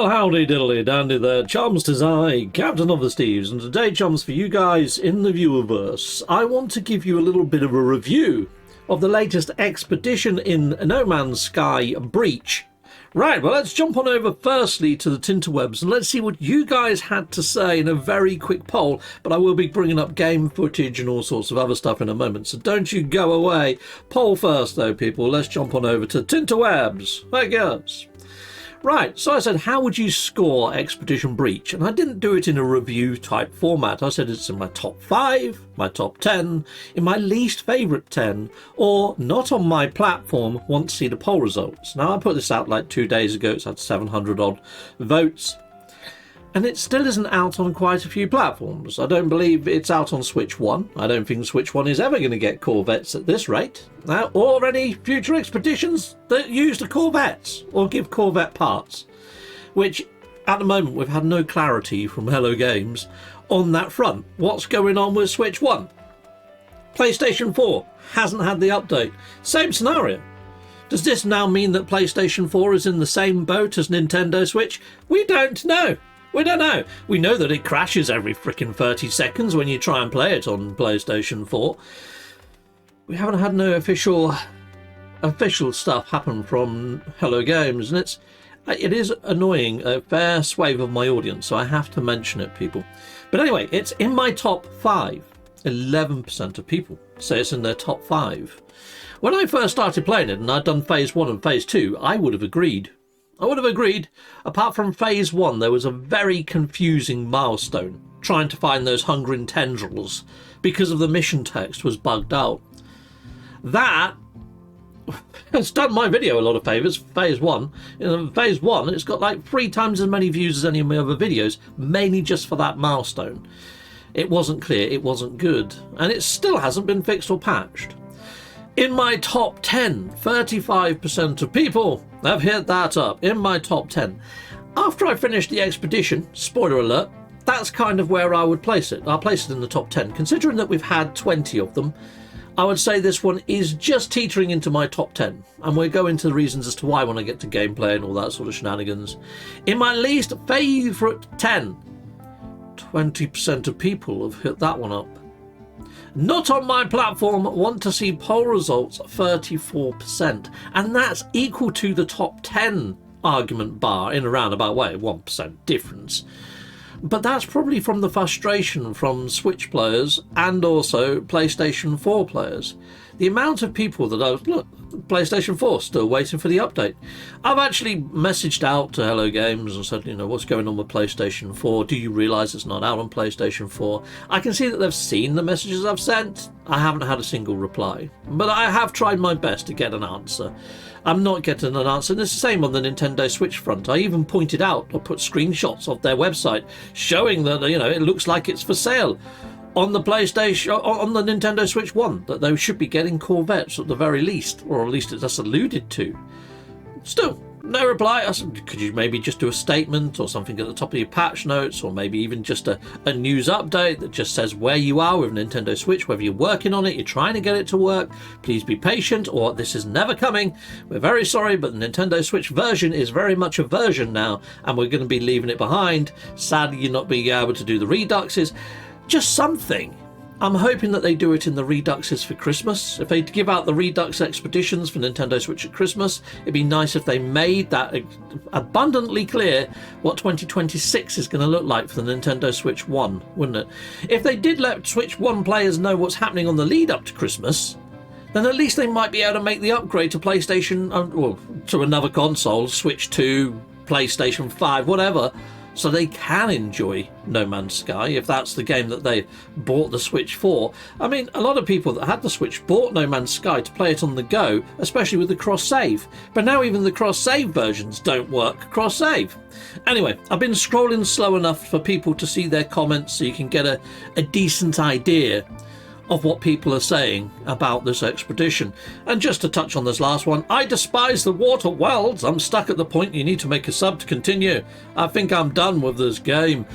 Well, howdy diddly dandy there, chums, 'tis I, Captain of the Steves, and today, chums, for you guys in the viewerverse, I want to give you a little bit of a review of the latest expedition in No Man's Sky Breach. Right, well, let's jump on over firstly to the Tinterwebs and let's see what you guys had to say in a very quick poll, but I will be bringing up game footage and all sorts of other stuff in a moment, so don't you go away. Poll first, though, people. Let's jump on over to Tinterwebs. I guess. Right, so I said, how would you score Expedition Breach? And I didn't do it in a review type format. I said it's in my top 5, my top 10, in my least favourite 10, or not on my platform, want to see the poll results. Now, I put this out like 2 days ago. It's had 700 odd votes. And it still isn't out on quite a few platforms. I don't believe it's out on Switch 1. I don't think Switch 1 is ever going to get Corvettes at this rate. Now, or any future expeditions that use the Corvettes or give Corvette parts. Which, at the moment, we've had no clarity from Hello Games on that front. What's going on with Switch 1? PlayStation 4 hasn't had the update. Same scenario. Does this now mean that PlayStation 4 is in the same boat as Nintendo Switch? We don't know. We don't know. We know that it crashes every frickin' 30 seconds when you try and play it on PlayStation 4. We haven't had no official stuff happen from Hello Games, and it is annoying a fair swathe of my audience, so I have to mention it, people. But anyway, it's in my top 5. 11% of people say it's in their top 5. When I first started playing it, and I'd done Phase 1 and Phase 2, I would have agreed. Apart from Phase 1, there was a very confusing milestone, trying to find those hungering tendrils, because of the mission text was bugged out. That has done my video a lot of favours, Phase 1. In Phase 1, it's got like 3 times as many views as any of my other videos, mainly just for that milestone. It wasn't clear, it wasn't good, and it still hasn't been fixed or patched. In my top 10, 35% of people have hit that up. In my top 10. After I finished the expedition, spoiler alert, that's kind of where I would place it. I'll place it in the top 10. Considering that we've had 20 of them, I would say this one is just teetering into my top 10. And we'll go into the reasons as to why when I get to gameplay and all that sort of shenanigans. In my least favourite 10, 20% of people have hit that one up. Not on my platform, want to see poll results, 34%. And that's equal to the top 10 argument bar in a roundabout way, 1% difference. But that's probably from the frustration from Switch players and also PlayStation 4 players. The amount of people that look, PlayStation 4 still waiting for the update. I've actually messaged out to Hello Games and said, what's going on with PlayStation 4? Do you realise it's not out on PlayStation 4? I can see that they've seen the messages I've sent. I haven't had a single reply, but I have tried my best to get an answer. I'm not getting an answer, and it's the same on the Nintendo Switch front. I even pointed out or put screenshots of their website showing that, it looks like it's for sale on the PlayStation, on the Nintendo Switch 1, that they should be getting Corvettes at the very least, or at least it's alluded to. Still, no reply. I said, could you maybe just do a statement or something at the top of your patch notes, or maybe even just a news update that just says where you are with Nintendo Switch, whether you're working on it, you're trying to get it to work, please be patient, or this is never coming. We're very sorry, but the Nintendo Switch version is very much a version now, and we're going to be leaving it behind. Sadly, you're not being able to do the Reduxes. Just something. I'm hoping that they do it in the Reduxes for Christmas. If they give out the Redux Expeditions for Nintendo Switch at Christmas, it'd be nice if they made that abundantly clear what 2026 is going to look like for the Nintendo Switch 1, wouldn't it? If they did let Switch 1 players know what's happening on the lead up to Christmas, then at least they might be able to make the upgrade to PlayStation, or to another console, Switch 2, PlayStation 5, whatever, so they can enjoy No Man's Sky if that's the game that they bought the Switch for. I mean, a lot of people that had the Switch bought No Man's Sky to play it on the go, especially with the cross-save. But now even the cross-save versions don't work cross-save. Anyway, I've been scrolling slow enough for people to see their comments so you can get a decent idea of what people are saying about this expedition. And just to touch on this last one, I despise the water welds. I'm stuck at the point you need to make a sub to continue. I think I'm done with this game.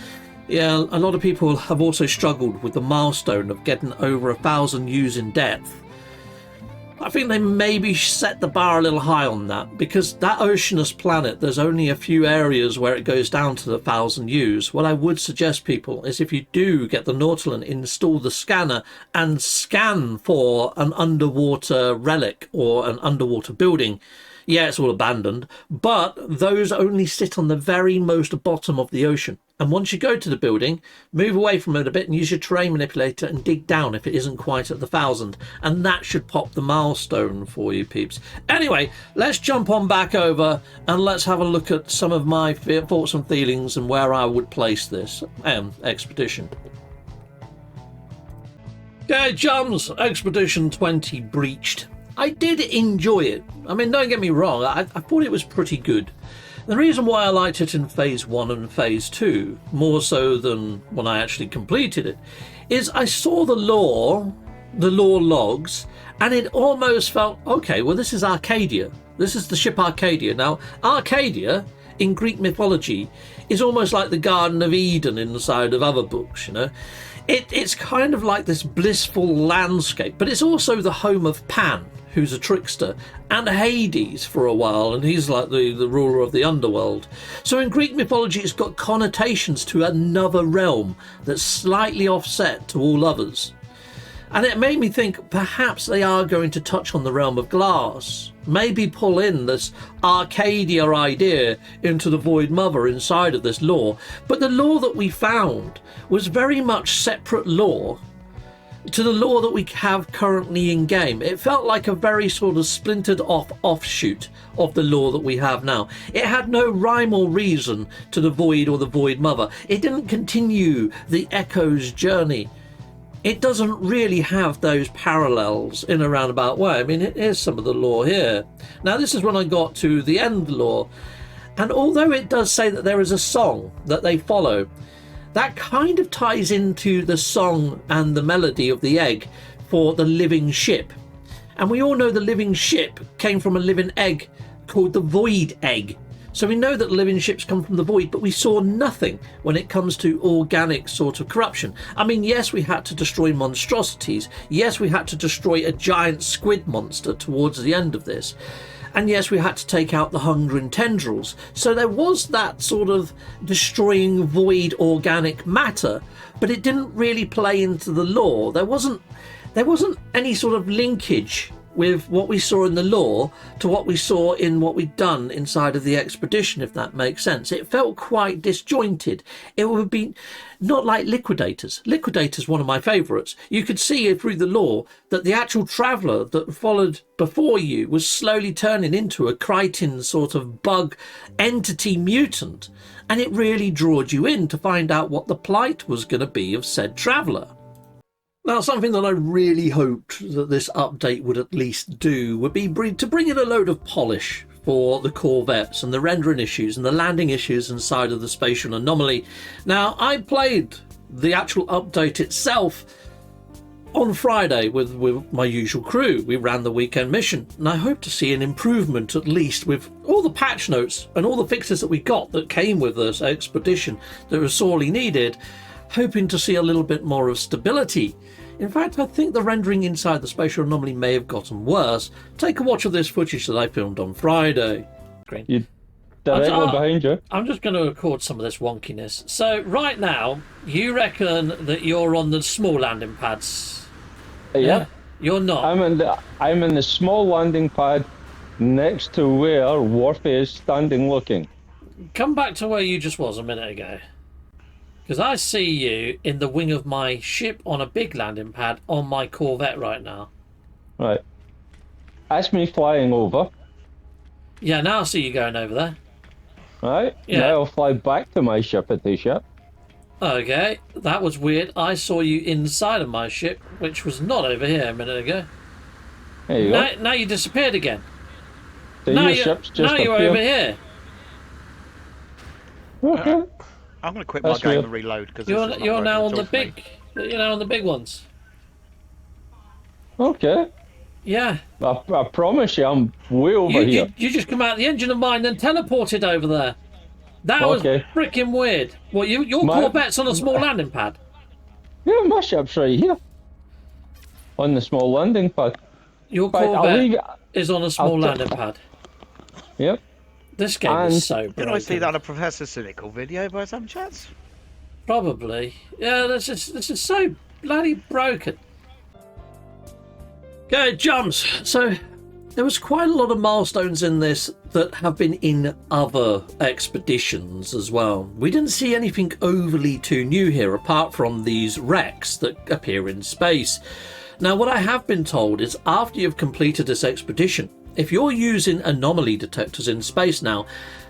Yeah, a lot of people have also struggled with the milestone of getting over 1,000 views in depth. I think they maybe set the bar a little high on that, because that oceanous planet, there's only a few areas where it goes down to the 1000 U's. What I would suggest people is, if you do get the Nautilin, install the scanner and scan for an underwater relic or an underwater building. Yeah, it's all abandoned, but those only sit on the very most bottom of the ocean. And once you go to the building, move away from it a bit and use your terrain manipulator and dig down if it isn't quite at the 1000. And that should pop the milestone for you, peeps. Anyway, let's jump on back over and let's have a look at some of my thoughts and feelings and where I would place this expedition. Okay, chums, Expedition 20 breached. I did enjoy it. I mean, don't get me wrong, I thought it was pretty good. The reason why I liked it in Phase 1 and Phase 2, more so than when I actually completed it, is I saw the lore logs, and it almost felt, okay, well, this is Arcadia. This is the ship Arcadia. Now, Arcadia, in Greek mythology, is almost like the Garden of Eden inside of other books, you know. It's kind of like this blissful landscape, but it's also the home of Pan, who's a trickster, and Hades for a while, and he's like the ruler of the underworld. So in Greek mythology, it's got connotations to another realm that's slightly offset to all others. And it made me think perhaps they are going to touch on the realm of glass, maybe pull in this Arcadia idea into the Void Mother inside of this lore. But the lore that we found was very much separate lore to the lore that we have currently in game. It felt like a very sort of splintered off offshoot of the lore that we have now. It had no rhyme or reason to the Void or the Void Mother. It didn't continue the Echo's journey. It doesn't really have those parallels in a roundabout way. I mean, here's some of the lore here. Now, this is when I got to the end lore, and although it does say that there is a song that they follow, that kind of ties into the song and the melody of the egg for the living ship. And we all know the living ship came from a living egg called the Void Egg. So we know that living ships come from the void, but we saw nothing when it comes to organic sort of corruption. I mean, yes, we had to destroy monstrosities. Yes, we had to destroy a giant squid monster towards the end of this. And yes, we had to take out the hungering tendrils. So there was that sort of destroying void organic matter, but it didn't really play into the lore. There wasn't any sort of linkage with what we saw in the lore to what we saw in what we'd done inside of the expedition, if that makes sense. It felt quite disjointed. It would be not like Liquidators. Liquidators, one of my favourites. You could see through the lore that the actual traveller that followed before you was slowly turning into a Crichton sort of bug entity mutant, and it really drawed you in to find out what the plight was going to be of said traveller. Now, something that I really hoped that this update would at least do would be to bring in a load of polish for the corvettes and the rendering issues and the landing issues inside of the spatial anomaly. Now, I played the actual update itself on Friday with my usual crew. We ran the weekend mission, and I hope to see an improvement, at least with all the patch notes and all the fixes that we got that came with this expedition that was sorely needed, hoping to see a little bit more of stability. In fact, I think the rendering inside the spatial anomaly may have gotten worse. Take a watch of this footage that I filmed on Friday. You directly behind you. I'm just going to record some of this wonkiness. So right now, you reckon that you're on the small landing pads? Yeah. You're not. I'm in the small landing pad next to where Worf is standing looking. Come back to where you just was a minute ago. Because I see you in the wing of my ship on a big landing pad on my Corvette right now. Right. That's me flying over. Yeah, now I see you going over there. Right. Yeah. Now I'll fly back to my ship at the ship. Okay, that was weird. I saw you inside of my ship, which was not over here a minute ago. There you go. Now you disappeared again. So your ship's just now you're over here. Okay. I'm going to quit my game and reload because you're now on the big, on the big ones. Okay. Yeah. I promise you, I'm way over here. You just come out the engine of mine and teleported over there. That was freaking weird. Well, your Corvette's on a small landing pad. Yeah, my ship's right here. On the small landing pad. Your Right, I'll Corvette leave. is on a small I'll landing pad. Yep. This game And- is so broken. Did I see that on a Professor Cynical video by some chance? Probably. Yeah, this is so bloody broken. Okay, jumps. So there was quite a lot of milestones in this that have been in other expeditions as well. We didn't see anything overly too new here apart from these wrecks that appear in space. Now, what I have been told is after you've completed this expedition, if you're using anomaly detectors in space now,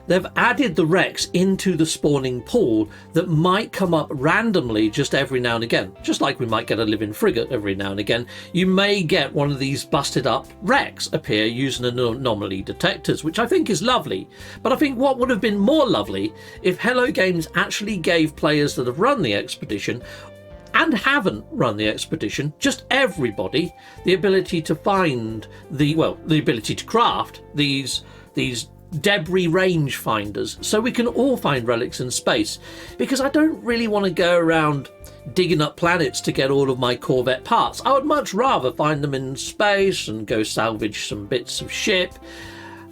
they've added the wrecks into the spawning pool that might come up randomly just every now and again. Just like we might get a living frigate every now and again, you may get one of these busted up wrecks appear using anomaly detectors, which I think is lovely. But I think what would have been more lovely if Hello Games actually gave players that have run the expedition and haven't run the expedition, just everybody, the ability to find the ability to craft these debris range finders so we can all find relics in space, because I don't really want to go around digging up planets to get all of my Corvette parts. I would much rather find them in space and go salvage some bits of ship,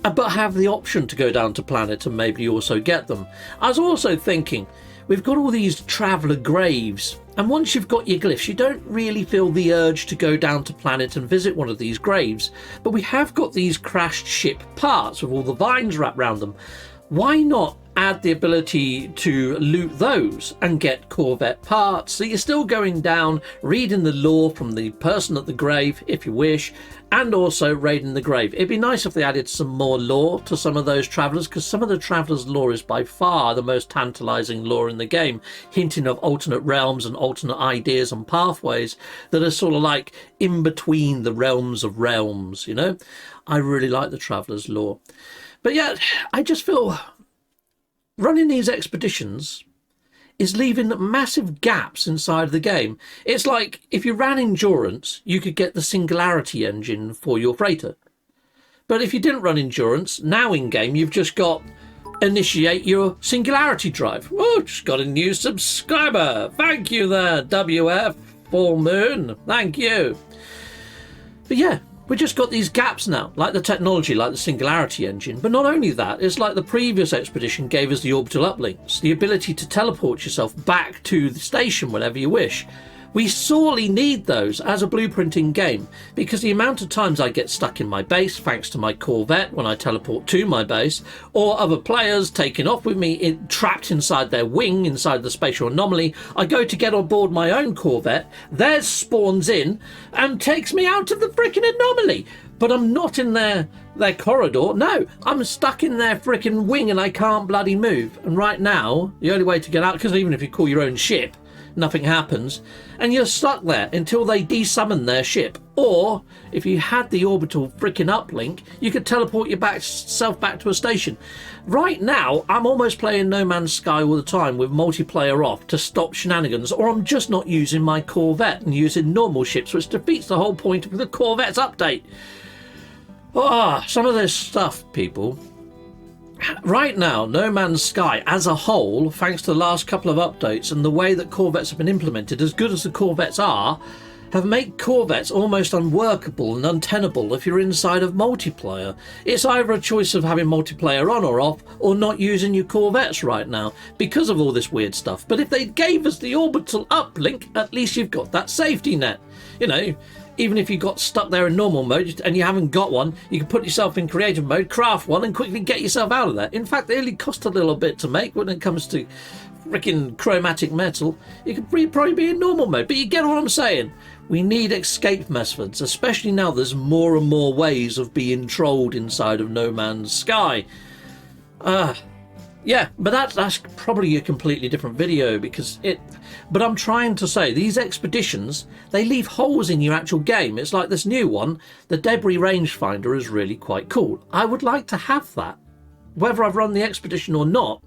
but have the option to go down to planet and maybe also get them. I was also thinking, we've got all these traveller graves, and once you've got your glyphs, you don't really feel the urge to go down to planet and visit one of these graves. But we have got these crashed ship parts with all the vines wrapped around them. Why not add the ability to loot those and get Corvette parts, so you're still going down, reading the lore from the person at the grave if you wish, and also raiding the grave. It'd be nice if they added some more lore to some of those travellers, because some of the travellers' lore is by far the most tantalising lore in the game, hinting of alternate realms and alternate ideas and pathways that are sort of like in between the realms of realms, you know? I really like the travellers' lore. But yet, I just feel running these expeditions is leaving massive gaps inside the game. It's like if you ran Endurance, you could get the Singularity engine for your freighter. But if you didn't run Endurance, now in-game you've just got initiate your Singularity drive. Oh, just got a new subscriber. Thank you there, WF Full Moon. Thank you. But yeah, we just got these gaps now, like the technology, like the Singularity engine. But not only that, it's like the previous expedition gave us the orbital uplinks, the ability to teleport yourself back to the station whenever you wish. We sorely need those as a blueprinting game, because the amount of times I get stuck in my base thanks to my Corvette when I teleport to my base, or other players taking off with me trapped inside their wing inside the spatial anomaly, I go to get on board my own Corvette, theirs spawns in and takes me out of the freaking anomaly. But I'm not in their corridor. No, I'm stuck in their freaking wing and I can't bloody move. And right now, the only way to get out, because even if you call your own ship, nothing happens, and you're stuck there until they desummon their ship. Or if you had the orbital freaking uplink, you could teleport yourself back to a station. Right now, I'm almost playing No Man's Sky all the time with multiplayer off to stop shenanigans, or I'm just not using my Corvette and using normal ships, which defeats the whole point of the Corvette's update. Some of this stuff, people. Right now, No Man's Sky as a whole, thanks to the last couple of updates and the way that Corvettes have been implemented, as good as the Corvettes are, have made Corvettes almost unworkable and untenable if you're inside of multiplayer. It's either a choice of having multiplayer on or off, or not using your Corvettes right now, because of all this weird stuff. But if they gave us the orbital uplink, at least you've got that safety net. You know, even if you got stuck there in normal mode and you haven't got one, you can put yourself in creative mode, craft one, and quickly get yourself out of there. In fact, they only cost a little bit to make when it comes to freaking chromatic metal. You could probably be in normal mode, but you get what I'm saying. We need escape methods, especially now there's more and more ways of being trolled inside of No Man's Sky. Yeah, but that's probably a completely different video, but I'm trying to say, these expeditions, they leave holes in your actual game. It's like this new one, the debris rangefinder, is really quite cool. I would like to have that, whether I've run the expedition or not,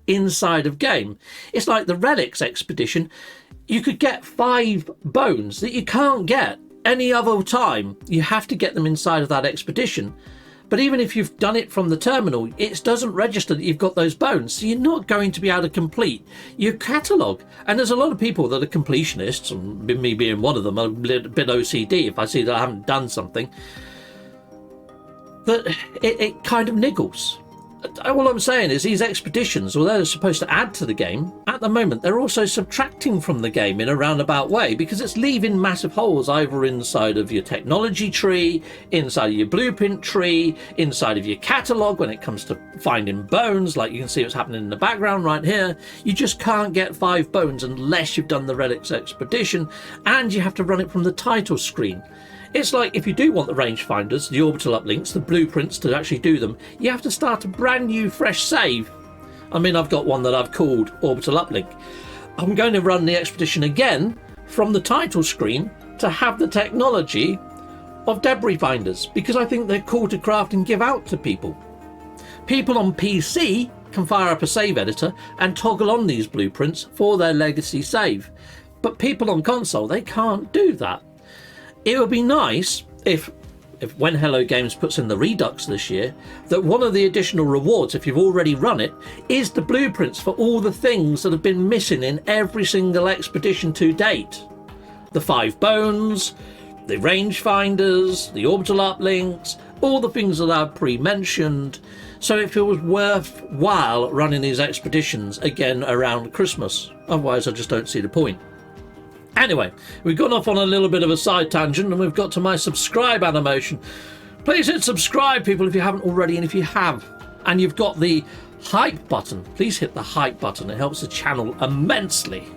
inside of game. It's like the relics expedition. You could get 5 bones that you can't get any other time. You have to get them inside of that expedition. But even if you've done it from the terminal, it doesn't register that you've got those bones, so you're not going to be able to complete your catalogue. And there's a lot of people that are completionists, and me being one of them, I'm a bit OCD if I see that I haven't done something. that it kind of niggles. All I'm saying is these expeditions, although they're supposed to add to the game, at the moment they're also subtracting from the game in a roundabout way, because it's leaving massive holes either inside of your technology tree, inside of your blueprint tree, inside of your catalogue when it comes to finding bones, like you can see what's happening in the background right here. You just can't get 5 bones unless you've done the Relics expedition, and you have to run it from the title screen. It's like if you do want the rangefinders, the orbital uplinks, the blueprints to actually do them, you have to start a brand new fresh save. I mean, I've got one that I've called orbital uplink. I'm going to run the expedition again from the title screen to have the technology of debris finders, because I think they're cool to craft and give out to people. People on PC can fire up a save editor and toggle on these blueprints for their legacy save, but people on console, they can't do that. It would be nice if when Hello Games puts in the Redux this year, that one of the additional rewards, if you've already run it, is the blueprints for all the things that have been missing in every single expedition to date. The 5 bones, the rangefinders, the orbital uplinks, all the things that I've pre-mentioned. So if it was worthwhile running these expeditions again around Christmas, otherwise I just don't see the point. Anyway, we've gone off on a little bit of a side tangent and we've got to my subscribe animation. Please hit subscribe, people, if you haven't already, and if you have, and you've got the hype button, please hit the hype button. It helps the channel immensely.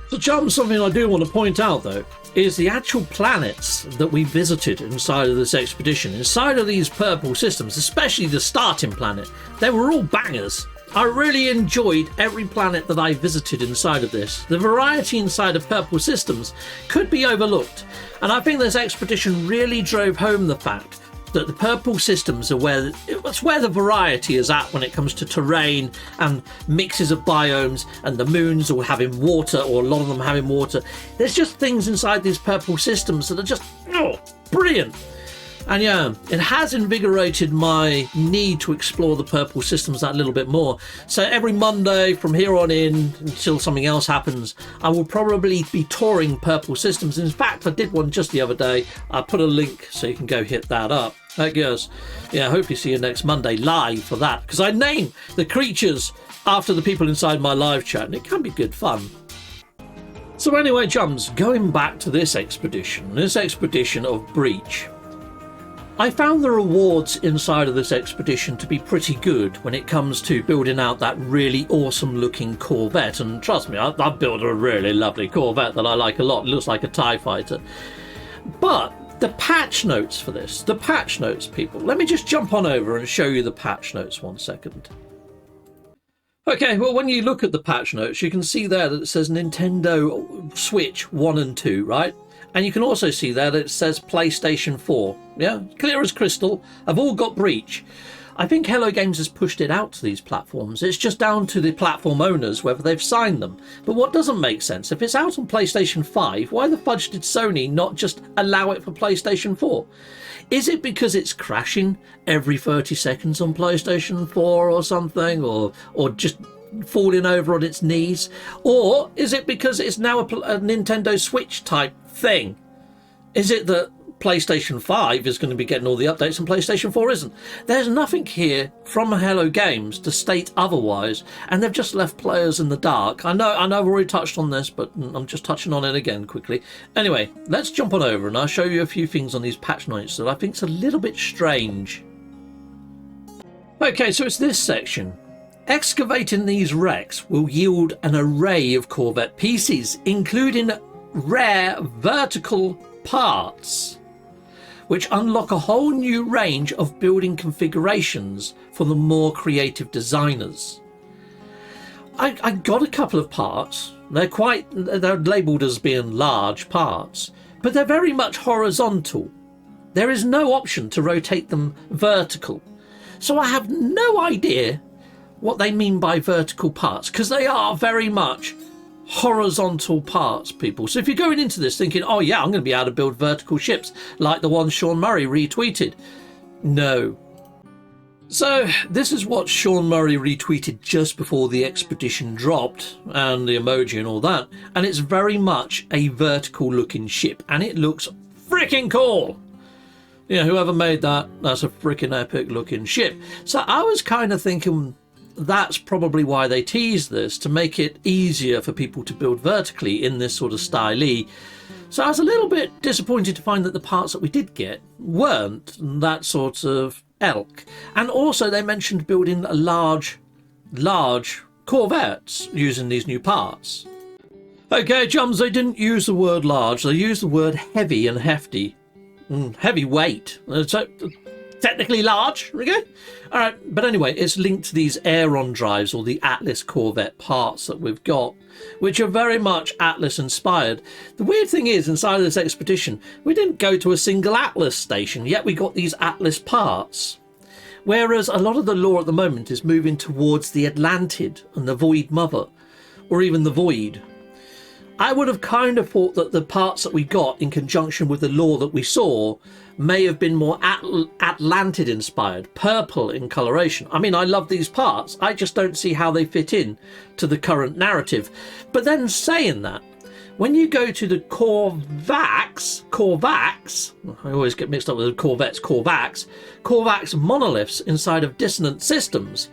So, chums, something I do want to point out, though, is the actual planets that we visited inside of this expedition, inside of these purple systems, especially the starting planet. They were all bangers. I really enjoyed every planet that I visited inside of this. The variety inside of purple systems could be overlooked, and I think this expedition really drove home the fact that the purple systems are where the variety is at when it comes to terrain and mixes of biomes, and the moons all having water, or a lot of them having water. There's just things inside these purple systems that are just brilliant. And yeah, it has invigorated my need to explore the purple systems that little bit more. So every Monday from here on in until something else happens, I will probably be touring purple systems. In fact, I did one just the other day. I put a link so you can go hit that up. I guess. Yeah, I hope you see you next Monday live for that, because I name the creatures after the people inside my live chat, and it can be good fun. So anyway, chums, going back to this expedition of Breach. I found the rewards inside of this expedition to be pretty good when it comes to building out that really awesome looking Corvette, and trust me, I've built a really lovely Corvette that I like a lot. It looks like a TIE fighter. But the patch notes for this, people, let me just jump on over and show you the patch notes 1 second. Okay, well, when you look at the patch notes, you can see there that it says Nintendo Switch 1 and 2, right? And you can also see there that it says PlayStation 4. Yeah, clear as crystal. I've all got Breach. I think Hello Games has pushed it out to these platforms. It's just down to the platform owners whether they've signed them. But what doesn't make sense, if it's out on PlayStation 5, why the fudge did Sony not just allow it for PlayStation 4? Is it because it's crashing every 30 seconds on PlayStation 4 or something? Or just falling over on its knees? Or is it because it's now a Nintendo Switch type thing? Is it that PlayStation 5 is going to be getting all the updates and PlayStation 4 isn't? There's nothing here from Hello Games to state otherwise, and they've just left players in the dark. I know I've already touched on this, but I'm just touching on it again quickly. Anyway, let's jump on over and I'll show you a few things on these patch notes that I think is a little bit strange. Okay, so it's this section. Excavating these wrecks will yield an array of Corvette pieces, including rare vertical parts, which unlock a whole new range of building configurations for the more creative designers. I got a couple of parts. They're labelled as being large parts, but they're very much horizontal. There is no option to rotate them vertical. So I have no idea what they mean by vertical parts, because they are very much horizontal parts, people. So if you're going into this thinking, oh yeah, I'm going to be able to build vertical ships like the one Sean Murray retweeted, no. So this is what Sean Murray retweeted just before the expedition dropped, and the emoji and all that, and it's very much a vertical looking ship, and it looks freaking cool. Yeah, whoever made that, that's a freaking epic looking ship. So I was kind of thinking that's probably why they teased this, to make it easier for people to build vertically in this sort of style. So I was a little bit disappointed to find that the parts that we did get weren't that sort of elk. And also they mentioned building large corvettes using these new parts. Okay, chums, they didn't use the word large, they used the word heavy and hefty. Heavyweight. So technically large. Okay. All right. But anyway, it's linked to these Aeron drives, or the Atlas Corvette parts that we've got, which are very much Atlas inspired. The weird thing is, inside of this expedition, we didn't go to a single Atlas station, yet we got these Atlas parts. Whereas a lot of the lore at the moment is moving towards the Atlantid and the Void Mother, or even the Void. I would have kind of thought that the parts that we got in conjunction with the lore that we saw may have been more Atlantid inspired, purple in coloration. I mean, I love these parts. I just don't see how they fit in to the current narrative. But then saying that, when you go to the Korvax, I always get mixed up with the Corvettes, Korvax monoliths inside of Dissonant Systems,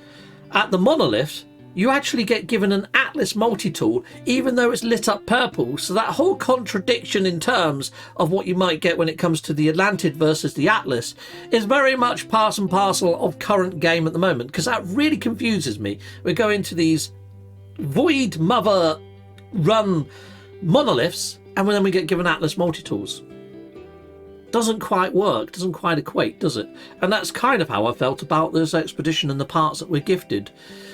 at the monolith, you actually get given an Atlas multi-tool, even though it's lit up purple. So that whole contradiction in terms of what you might get when it comes to the Atlantid versus the Atlas is very much part and parcel of current game at the moment, because that really confuses me. We're going to these Void Mother run monoliths, and then we get given Atlas multi-tools. Doesn't quite work, doesn't quite equate, does it? And that's kind of how I felt about this expedition and the parts that we're gifted.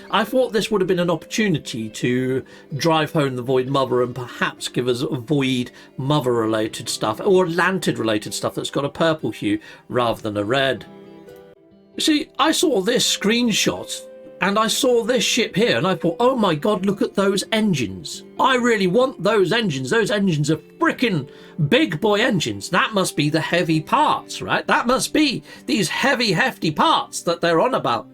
I thought this would have been an opportunity to drive home the Void Mother and perhaps give us Void Mother related stuff, or Atlantid related stuff that's got a purple hue rather than a red. You see, I saw this screenshot and I saw this ship here and I thought, oh my god, look at those engines. I really want those engines. Those engines are freaking big boy engines. That must be the heavy parts, right? That must be these heavy, hefty parts that they're on about.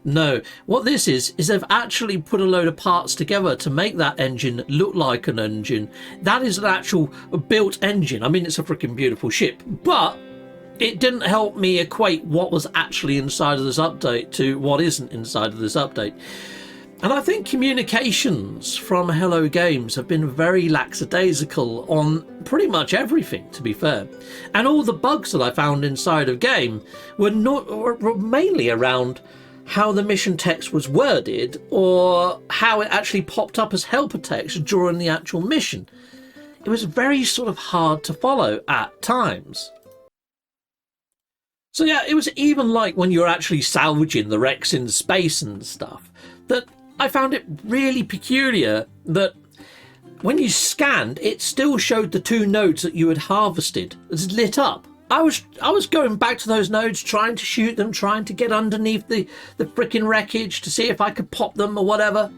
No, what this is they've actually put a load of parts together to make that engine look like an engine. That is an actual built engine. I mean, it's a freaking beautiful ship, but it didn't help me equate what was actually inside of this update to what isn't inside of this update. And I think communications from Hello Games have been very lackadaisical on pretty much everything, to be fair. And all the bugs that I found inside of game were mainly around how the mission text was worded, or how it actually popped up as helper text during the actual mission. It was very sort of hard to follow at times. So yeah, it was even like when you're actually salvaging the wrecks in space and stuff, that I found it really peculiar that when you scanned, it still showed the two nodes that you had harvested as lit up. I was going back to those nodes, trying to shoot them, trying to get underneath the frickin' wreckage to see if I could pop them or whatever.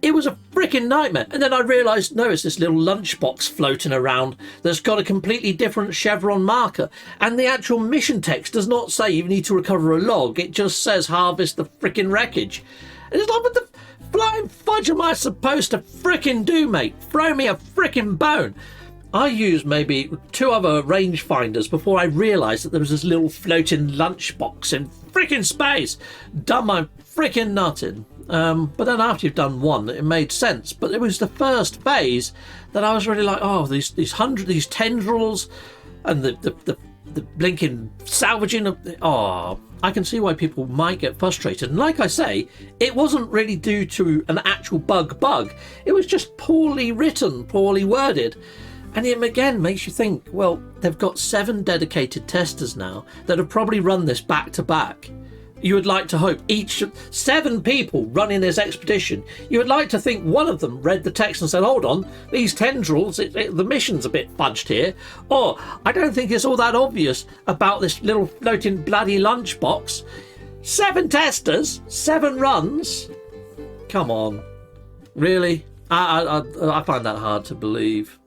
It was a frickin' nightmare. And then I realised, no, it's this little lunchbox floating around that's got a completely different chevron marker. And the actual mission text does not say you need to recover a log. It just says harvest the frickin' wreckage. And it's like, what the flying fudge am I supposed to frickin' do, mate? Throw me a frickin' bone. I used maybe 2 other rangefinders before I realised that there was this little floating lunchbox in frickin' space. Done my frickin' nutting. But then after you've done one, it made sense. But it was the first phase that I was really like, oh, these tendrils and the blinking salvaging of. Oh, I can see why people might get frustrated. And like I say, it wasn't really due to an actual bug. It was just poorly written, poorly worded. And it again makes you think, well, they've got 7 dedicated testers now that have probably run this back to back. You would like to hope 7 people running this expedition, you would like to think one of them read the text and said, hold on, these tendrils, the mission's a bit fudged here. Or, I don't think it's all that obvious about this little floating bloody lunchbox. 7 testers, 7 runs. Come on. Really? I find that hard to believe.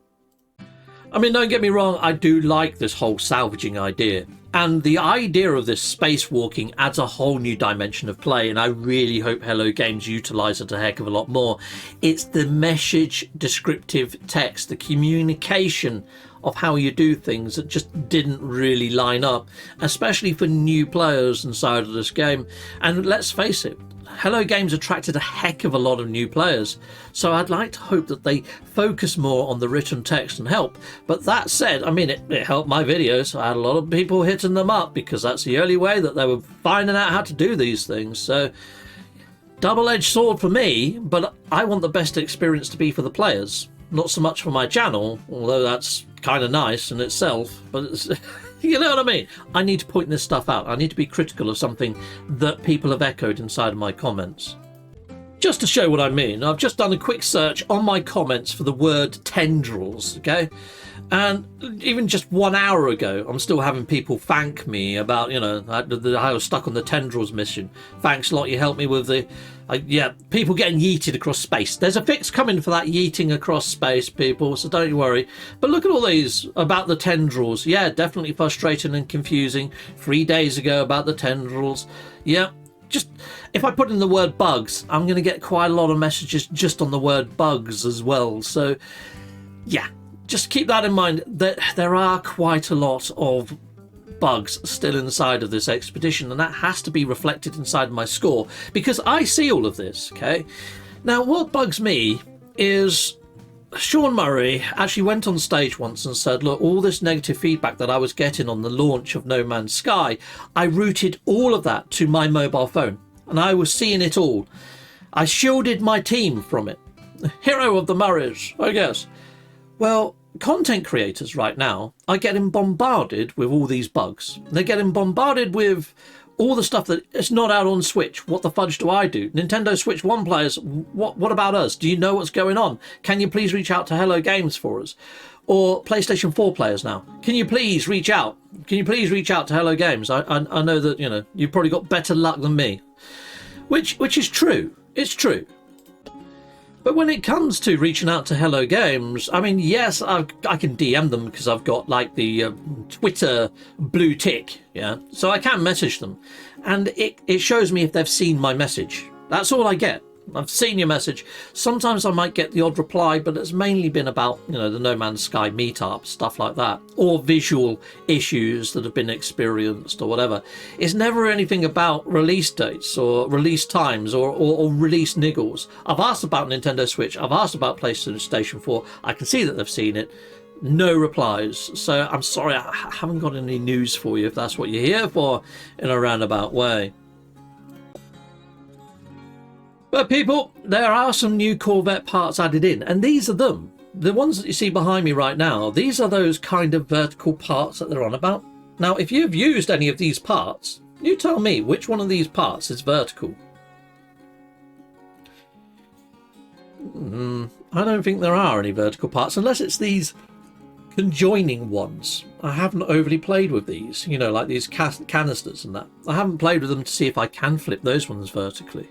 I mean, don't get me wrong, I do like this whole salvaging idea. And the idea of this spacewalking adds a whole new dimension of play, and I really hope Hello Games utilise it a heck of a lot more. It's the message descriptive text, the communication of how you do things that just didn't really line up, especially for new players inside of this game. And let's face it, Hello Games attracted a heck of a lot of new players, so I'd like to hope that they focus more on the written text and help. But that said, I mean, it helped my videos. I had a lot of people hitting them up because that's the only way that they were finding out how to do these things. So double-edged sword for me, but I want the best experience to be for the players, not so much for my channel, although that's kind of nice in itself, but it's you know what I mean? I need to point this stuff out. I need to be critical of something that people have echoed inside of my comments. Just to show what I mean, I've just done a quick search on my comments for the word tendrils, okay? And even just 1 hour ago, I'm still having people thank me about, you know, I was stuck on the tendrils mission. Thanks a lot, you helped me with the... yeah, people getting yeeted across space. There's a fix coming for that yeeting across space, people, so don't you worry. But look at all these about the tendrils. Yeah, definitely frustrating and confusing. 3 days ago about the tendrils. Yeah, just if I put in the word bugs, I'm going to get quite a lot of messages just on the word bugs as well. So, yeah, just keep that in mind, that there are quite a lot of bugs still inside of this expedition, and that has to be reflected inside my score because I see all of this. Okay, now what bugs me is Sean Murray actually went on stage once and said, look, all this negative feedback that I was getting on the launch of No Man's Sky, I routed all of that to my mobile phone and I was seeing it all. I shielded my team from it. Hero of the Murrays, I guess. Well, content creators right now are getting bombarded with all these bugs. They're getting bombarded with all the stuff that it's not out on Switch. What the fudge do I do? Nintendo Switch 1 players, what about us? Do you know what's going on? Can you please reach out to Hello Games for us? Or PlayStation 4 players now, can you please reach out? Can you please reach out to Hello Games? I know that, you know, you've probably got better luck than me. Which is true. It's true. But when it comes to reaching out to Hello Games, I mean, yes, I can DM them because I've got like the Twitter blue tick, yeah? So I can message them. And it shows me if they've seen my message. That's all I get. I've seen your message. Sometimes I might get the odd reply, but it's mainly been about, you know, the No Man's Sky meetup, stuff like that, or visual issues that have been experienced or whatever. It's never anything about release dates or release times or release niggles. I've asked about Nintendo Switch. I've asked about PlayStation 4. I can see that they've seen it. No replies. So I'm sorry, I haven't got any news for you if that's what you're here for in a roundabout way. But people, there are some new Corvette parts added in, and these are them. The ones that you see behind me right now, these are those kind of vertical parts that they're on about. Now, if you've used any of these parts, you tell me which one of these parts is vertical. I don't think there are any vertical parts, unless it's these conjoining ones. I haven't overly played with these, you know, like these canisters and that. I haven't played with them to see if I can flip those ones vertically.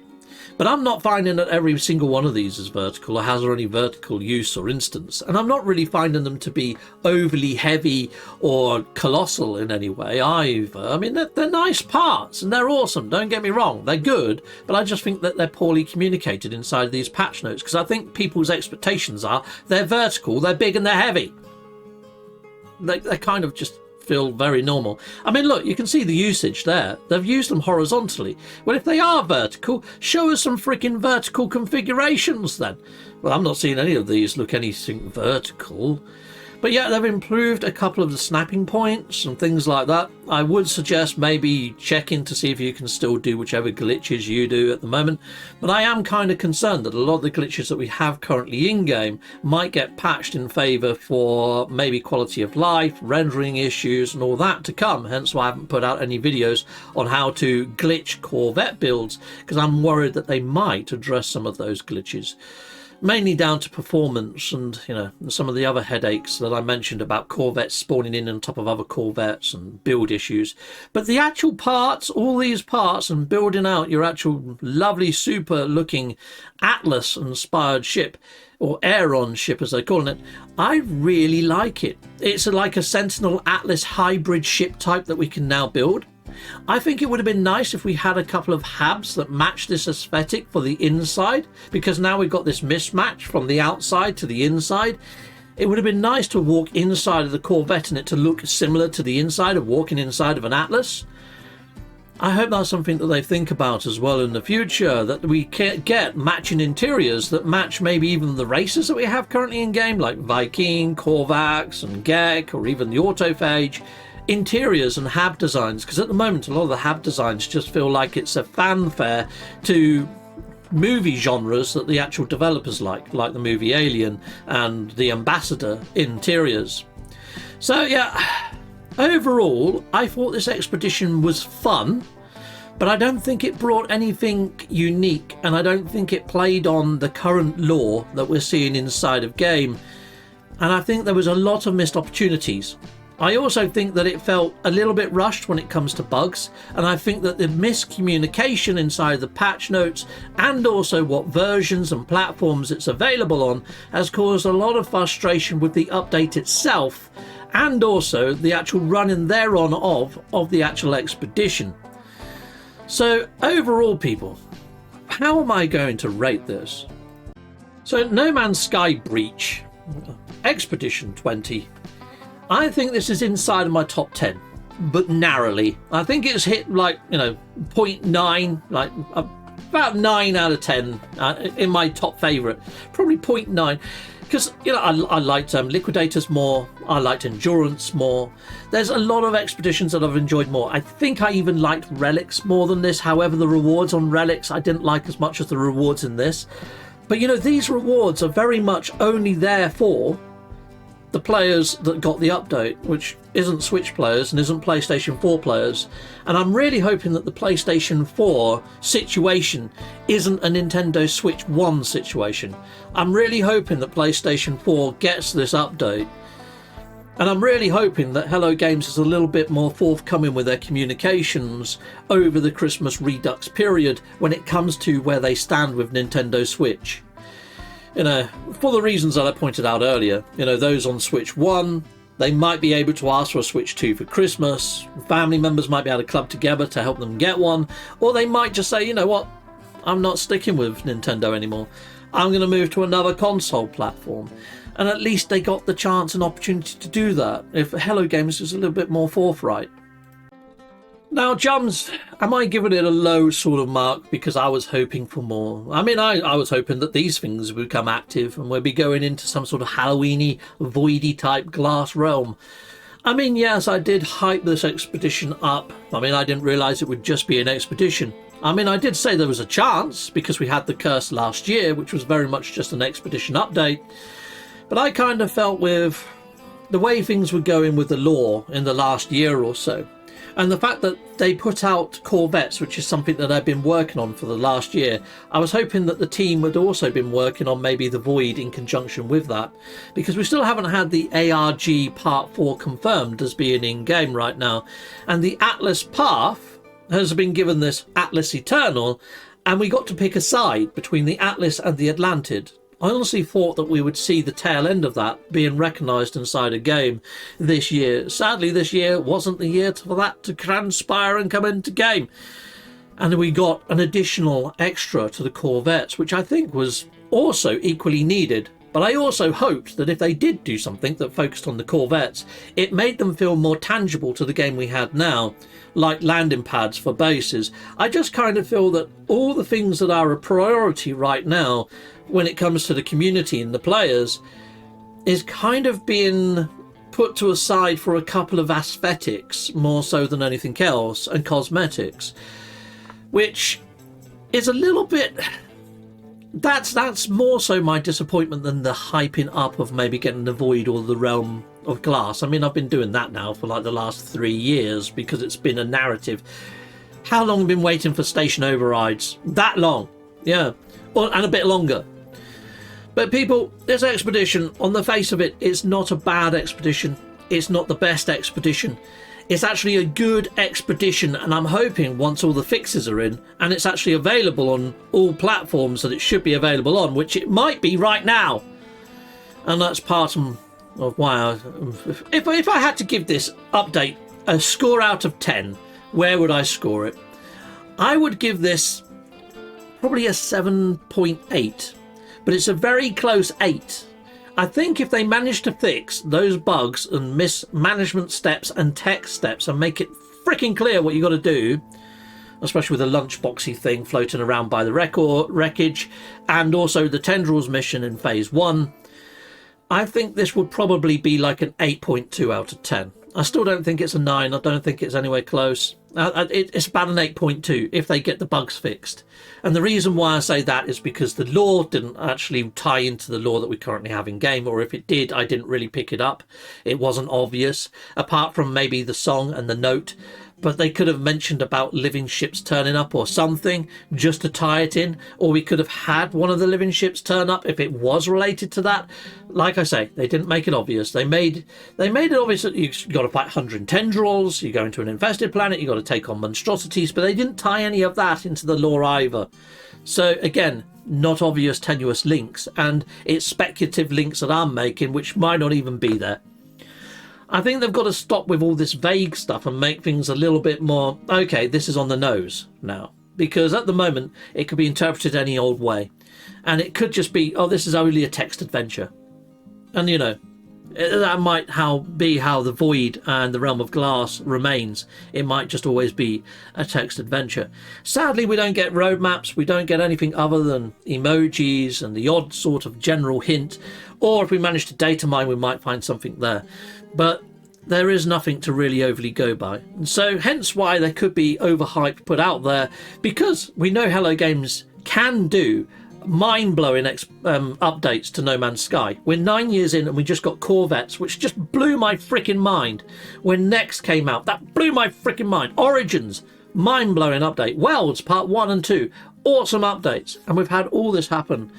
But I'm not finding that every single one of these is vertical or has any vertical use or instance. And I'm not really finding them to be overly heavy or colossal in any way either. I mean, they're nice parts and they're awesome. Don't get me wrong. They're good. But I just think that they're poorly communicated inside these patch notes because I think people's expectations are they're vertical, they're big and they're heavy. They kind of just feel very normal. I mean, look, you can see the usage there. They've used them horizontally. Well, if they are vertical, show us some freaking vertical configurations then. Well, I'm not seeing any of these look anything vertical. But yeah, they've improved a couple of the snapping points and things like that. I would suggest maybe checking to see if you can still do whichever glitches you do at the moment. But I am kind of concerned that a lot of the glitches that we have currently in-game might get patched in favour for maybe quality of life, rendering issues and all that to come. Hence why I haven't put out any videos on how to glitch Corvette builds, because I'm worried that they might address some of those glitches. mainly down to performance and, you know, some of the other headaches that I mentioned about Corvettes spawning in on top of other Corvettes and build issues. But the actual parts, all these parts, and building out your actual lovely, super looking Atlas inspired ship, or Aeron ship as they're calling it, I really like it. It's like a Sentinel Atlas hybrid ship type that we can now build. I think it would have been nice if we had a couple of habs that match this aesthetic for the inside, because now we've got this mismatch from the outside to the inside. It would have been nice to walk inside of the Corvette and it to look similar to the inside of walking inside of an Atlas. I hope that's something that they think about as well in the future, that we can get matching interiors that match maybe even the races that we have currently in game, like Viking, Korvax and Gek, or even the Autophage. Interiors and hab designs, because at the moment a lot of the hab designs just feel like it's a fanfare to movie genres that the actual developers like the movie Alien and the Ambassador interiors. So yeah, overall I thought this expedition was fun, but I don't think it brought anything unique, and I don't think it played on the current lore that we're seeing inside of game, and I think there was a lot of missed opportunities. I also think that it felt a little bit rushed when it comes to bugs, and I think that the miscommunication inside the patch notes and also what versions and platforms it's available on has caused a lot of frustration with the update itself, and also the actual running thereon of the actual expedition. So overall, people, how am I going to rate this? So No Man's Sky Breach, Expedition 20, I think this is inside of my top 10, but narrowly. I think it's hit like, you know, 0.9, like about 9 out of 10 in my top favourite. Probably 0.9, because, you know, I liked Liquidators more, I liked Endurance more. There's a lot of expeditions that I've enjoyed more. I think I even liked Relics more than this. However, the rewards on Relics I didn't like as much as the rewards in this. But, you know, these rewards are very much only there for the players that got the update, which isn't Switch players and isn't PlayStation 4 players. And I'm really hoping that the PlayStation 4 situation isn't a Nintendo Switch 1 situation. I'm really hoping that PlayStation 4 gets this update. And I'm really hoping that Hello Games is a little bit more forthcoming with their communications over the Christmas Redux period when it comes to where they stand with Nintendo Switch. You know, for the reasons that I pointed out earlier, you know, those on Switch 1, they might be able to ask for a Switch 2 for Christmas. Family members might be able to club together to help them get one. Or they might just say, you know what, I'm not sticking with Nintendo anymore. I'm going to move to another console platform. And at least they got the chance and opportunity to do that if Hello Games is a little bit more forthright. Now, chums, am I giving it a low sort of mark because I was hoping for more? I mean, I was hoping that these things would become active and we'd be going into some sort of Halloween-y, voidy type glass realm. I mean, yes, I did hype this expedition up. I mean, I didn't realise it would just be an expedition. I mean, I did say there was a chance because we had the curse last year, which was very much just an expedition update. But I kind of felt with the way things were going with the lore in the last year or so, and the fact that they put out Corvettes, which is something that I've been working on for the last year, I was hoping that the team had also been working on maybe the Void in conjunction with that, because we still haven't had the ARG Part 4 confirmed as being in-game right now. And the Atlas Path has been given this Atlas Eternal, and we got to pick a side between the Atlas and the Atlantid. I honestly thought that we would see the tail end of that being recognised inside a game this year. Sadly, this year wasn't the year for that to transpire and come into game. And we got an additional extra to the Corvettes, which I think was also equally needed. But I also hoped that if they did do something that focused on the Corvettes, it made them feel more tangible to the game we had now, like landing pads for bases. I just kind of feel that all the things that are a priority right now when it comes to the community and the players is kind of being put to a side for a couple of aesthetics more so than anything else, and cosmetics, which is a little bit... That's more so my disappointment than the hyping up of maybe getting the Void or the Realm of Glass. I mean, I've been doing that now for like the last 3 years because it's been a narrative. How long have I been waiting for station overrides? That long, yeah, well, and a bit longer. But people, this expedition, on the face of it, is not a bad expedition. It's not the best expedition. It's actually a good expedition, and I'm hoping once all the fixes are in and it's actually available on all platforms that it should be available on, which it might be right now. And that's part of why if I had to give this update a score out of 10, where would I score it? I would give this probably a 7.8, but it's a very close 8. I think if they manage to fix those bugs and mismanagement steps and tech steps and make it freaking clear what you got to do, especially with a lunchboxy thing floating around by the wreckage, and also the tendrils mission in phase 1, I think this would probably be like an 8.2 out of 10. I still don't think it's a 9. I don't think it's anywhere close. It's about an 8.2 if they get the bugs fixed. And the reason why I say that is because the lore didn't actually tie into the lore that we currently have in game, or if it did, I didn't really pick it up. It wasn't obvious, apart from maybe the song and the note. But they could have mentioned about living ships turning up or something just to tie it in, or we could have had one of the living ships turn up if it was related to that. Like I say, they didn't make it obvious. They made it obvious that you've got to fight 100 tendrils, you go into an infested planet, you've got to take on monstrosities, but they didn't tie any of that into the lore either. So again, not obvious tenuous links, and it's speculative links that I'm making which might not even be there. I think they've got to stop with all this vague stuff and make things a little bit more, okay, this is on the nose now. Because at the moment, it could be interpreted any old way. And it could just be, oh, this is only a text adventure. And, you know, that might be how the Void and the Realm of Glass remains. It might just always be a text adventure. Sadly, we don't get roadmaps. We don't get anything other than emojis and the odd sort of general hint. Or if we manage to data mine, we might find something there. But there is nothing to really overly go by. And so hence why there could be overhyped put out there, because we know Hello Games can do mind-blowing updates to No Man's Sky. We're 9 years in and we just got Corvettes, which just blew my freaking mind. When Next came out, that blew my freaking mind. Origins, mind-blowing update. Welds, part 1 and 2, awesome updates. And we've had all this happen.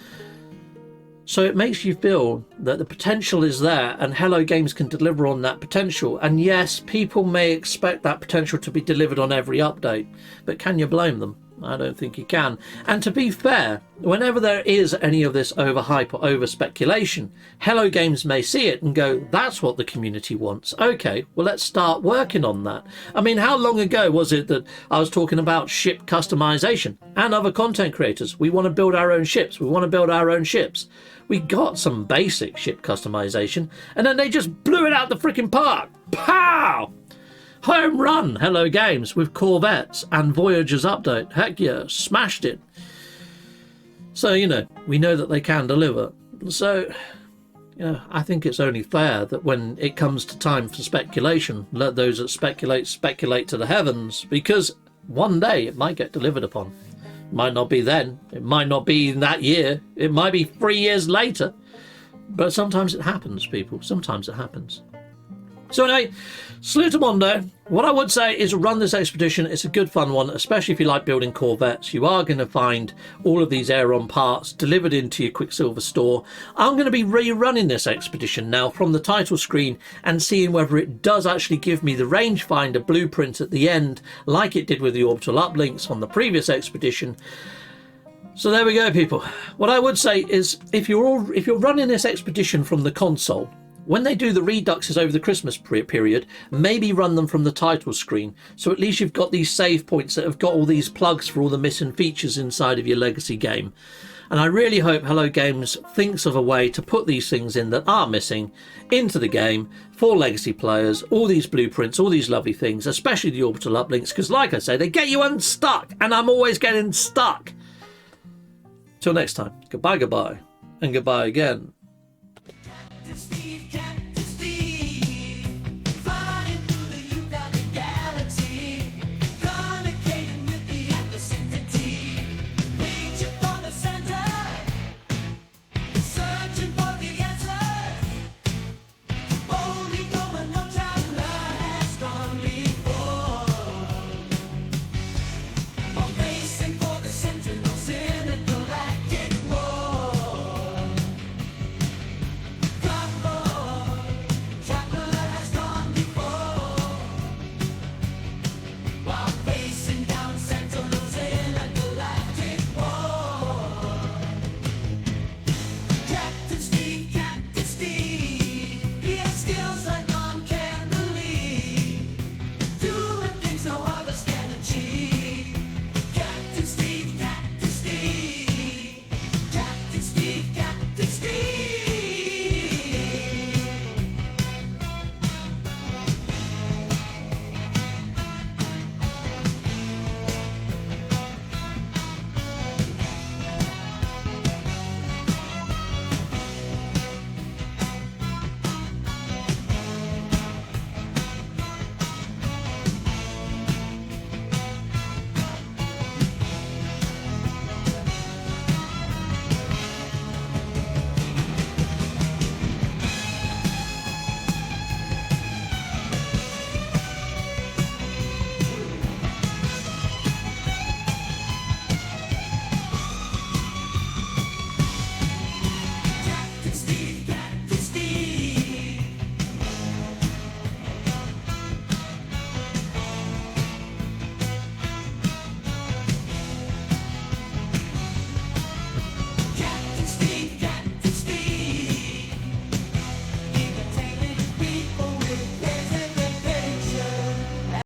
So it makes you feel that the potential is there and Hello Games can deliver on that potential. And yes, people may expect that potential to be delivered on every update, but can you blame them? I don't think you can. And to be fair, whenever there is any of this overhype or over speculation, Hello Games may see it and go, that's what the community wants. Okay, well, let's start working on that. I mean, how long ago was it that I was talking about ship customization and other content creators? We want to build our own ships. We want to build our own ships. We got some basic ship customization and then they just blew it out the freaking park. Pow! Home run, Hello Games, with Corvettes and Voyager's update. Heck yeah, smashed it. So, you know, we know that they can deliver. So, you know, I think it's only fair that when it comes to time for speculation, let those that speculate to the heavens, because one day it might get delivered upon. It might not be then. It might not be in that year. It might be 3 years later. But sometimes it happens, people. Sometimes it happens. So anyway, Salutamondo. What I would say is run this expedition. It's a good fun one, especially if you like building Corvettes. You are going to find all of these Aeron parts delivered into your Quicksilver store. I'm going to be rerunning this expedition now from the title screen and seeing whether it does actually give me the rangefinder blueprint at the end, like it did with the orbital uplinks on the previous expedition. So there we go, people. What I would say is if you're running this expedition from the console, when they do the reduxes over the Christmas period, maybe run them from the title screen. So at least you've got these save points that have got all these plugs for all the missing features inside of your legacy game. And I really hope Hello Games thinks of a way to put these things in that are missing into the game for legacy players, all these blueprints, all these lovely things, especially the orbital uplinks, because like I say, they get you unstuck, and I'm always getting stuck. Till next time, goodbye, and goodbye again.